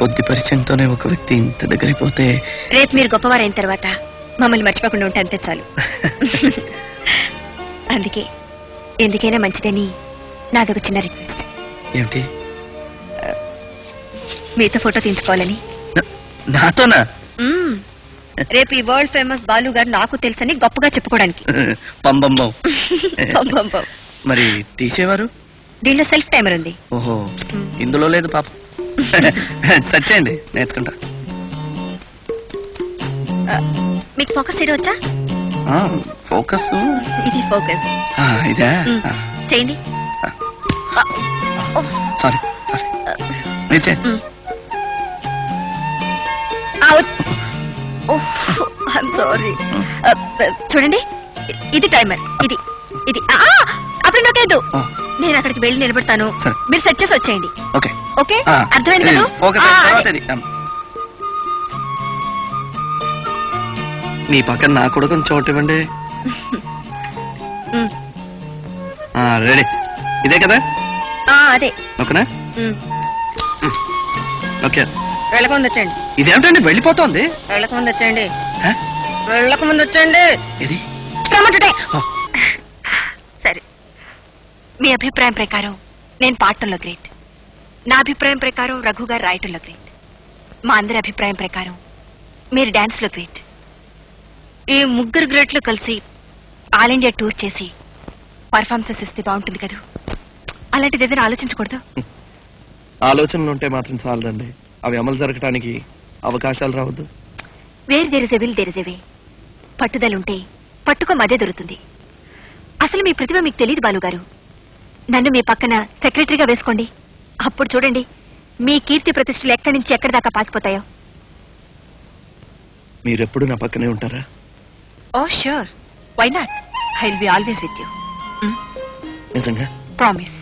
కొద్ది పరిచయంతోనే ఒక వ్యక్తి ఇంత దగ్గరైపోతే రేపు మీరు గొప్పవారైన తర్వాత మమ్మల్ని మర్చిపోకుండా ఉంటే అంతే చాలు. అందుకే ఎందుకైనా మంచిదని నాదొక చిన్న రిక్వెస్ట్. ఏమిటి? మీతో ఫోటో తీయించుకోవాలని. నాతోనా? రేపు ఈ వరల్డ్ ఫేమస్ బాలు గారు నాకు తెలుసని గొప్పగా చెప్పుకోవడానికి. పంబంబం. మరి తీసేవారు? దీనిలో సెల్ఫ్ టైమర్ ఉంది. ఓహో, ఇందులో లేదు పాప. సెర్చ్ చేయండి, నేర్చుకుంటా. మీకు ఫోకస్ చేయడం వచ్చా? ఫోకస్ ఇది ఫోకస్. ఇదా? చేయండి. సారీ సారీ, మీరు చేయండి. సారీ. చూడండి, ఇది టైమర్. ఇది ఇది అప్పుడు నొక్కేద్దు. నేను అక్కడికి వెళ్ళి నిలబడతాను, మీరు సెట్ చేసి వచ్చేయండి. ఓకే ఓకే, అర్థమైంది కదా? మీ పక్కన నా కూడా కొంచెం చోటు ఇవ్వండి. రెడీ? ఇదే కదా? అదే. ఓకేనా? ఓకే, వెళ్ళకముందు వచ్చేయండి. ఇదేమిటండి వెళ్ళిపోతుంది? వెళ్ళకముందు వచ్చేయండి. వెళ్ళకముందు వచ్చేయండి. ఇది సరే, మీ అభిప్రాయం ప్రకారం నేను పాడటంలో గ్రేట్, నా అభిప్రాయం ప్రకారం రఘు గారు రాయటంలో గ్రేట్, మా అందరి అభిప్రాయం ప్రకారం మీరు డాన్స్ లో గ్రేట్. ఈ ముగ్గురు గ్రేట్లు కలిసి ఆల్ ఇండియా టూర్ చేసి పర్ఫార్మెన్సెస్ ఇస్తే బాగుంటుంది కదా. అలాంటిది ఏదైనా ఆలోచించకూడదు? ఆలోచనలు ఉంటే మాత్రం చాలదండి, అవి అమలు జరగటానికి అవకాశాలు రావద్దు. Where there is a will there is a way. పట్టుదలుంటే పట్టుకో మధ్య దొరుకుతుంది. అసలు మీ ప్రతిభ మీకు తెలియదు బాలు గారు. నన్ను మీ పక్కన సెక్రటరీగా వేసుకోండి, అప్పుడు చూడండి మీ కీర్తి ప్రతిష్టలు ఎక్కడి నుంచి ఎక్కడి దాకా పాకిపోతాయో. మీరెప్పుడు నా పక్కనే ఉంటారా? Oh sure, why not? I will be always with you. నిజంగా? ప్రామిస్.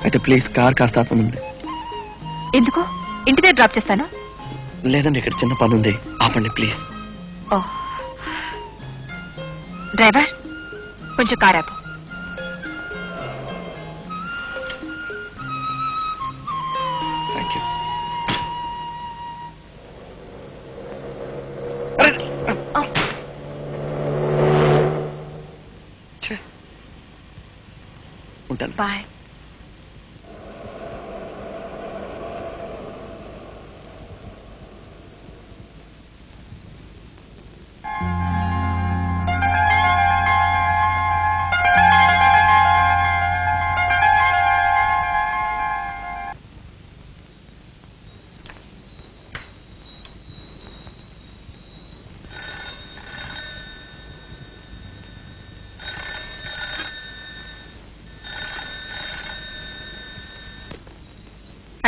అయితే ప్లీజ్ కార్ కాస్త ఆపండి. ఎందుకు? ఇంటి దగ్గర డ్రాప్ చేస్తాను. లేదండి, ఇక్కడ చిన్న పని ఉంది, ఆపండి ప్లీజ్. ఓ డ్రైవర్, కొంచెం కార్ ఆపు. Thank you. ఉంటాను. బాయ్.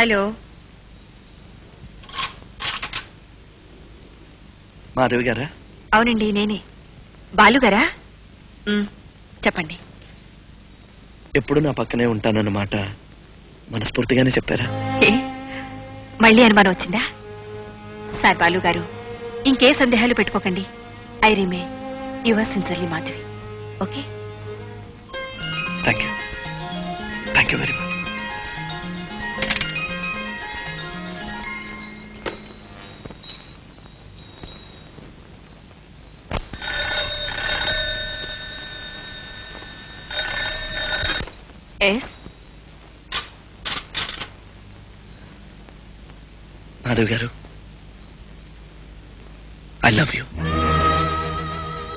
హలో, మాధవి గారా? అవునండి, నేనే. బాలుగారా? చెప్పండి. ఎప్పుడు నా పక్కనే ఉంటానన్నమాట మనస్ఫూర్తిగానే చెప్పారా? మళ్ళీ అనుమానం వచ్చిందా? సార్ బాలు గారు, ఇంకే సందేహాలు పెట్టుకోకండి. I remain your sincerely Madhavi. Okay? Thank you, thank you very much. Yes. Madhav garu, I love you.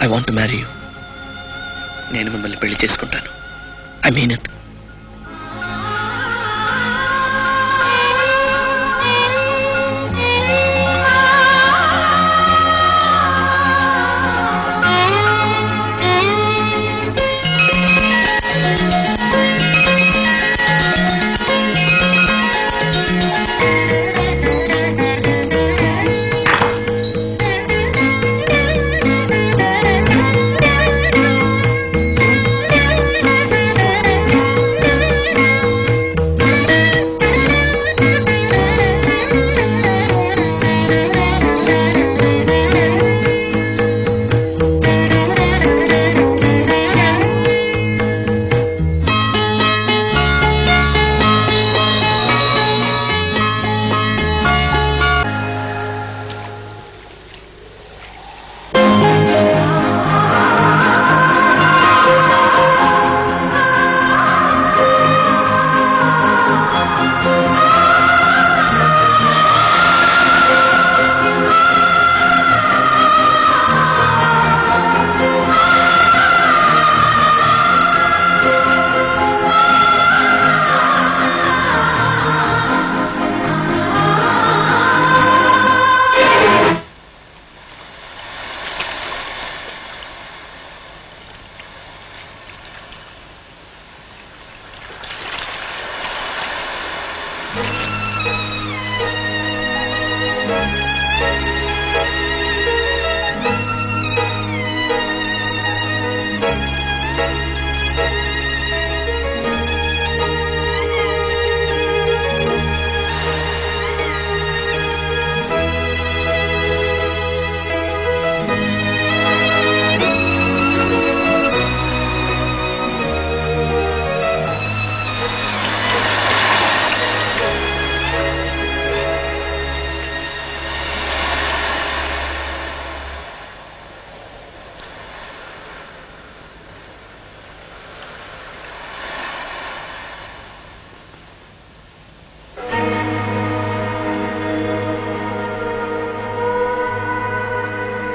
I want to marry you. నేను మిమ్మల్ని పెళ్లి చేసుకుంటాను. I mean it.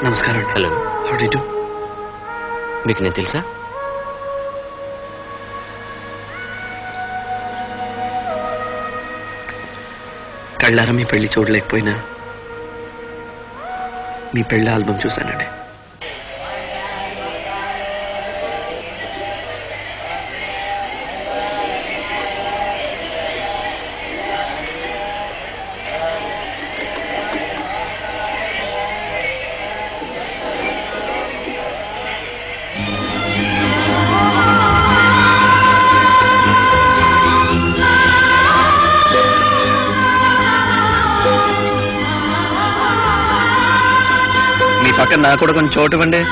నమస్కారం. Hello. How do you do? మీకు నేను తెలుసా? కళ్ళారా మీ పెళ్లి చూడలేకపోయినా మీ పెళ్లి ఆల్బమ్ చూశానండి. మీ పక్కన నాకు కూడా కొంచెం చోటు ఇవ్వండి.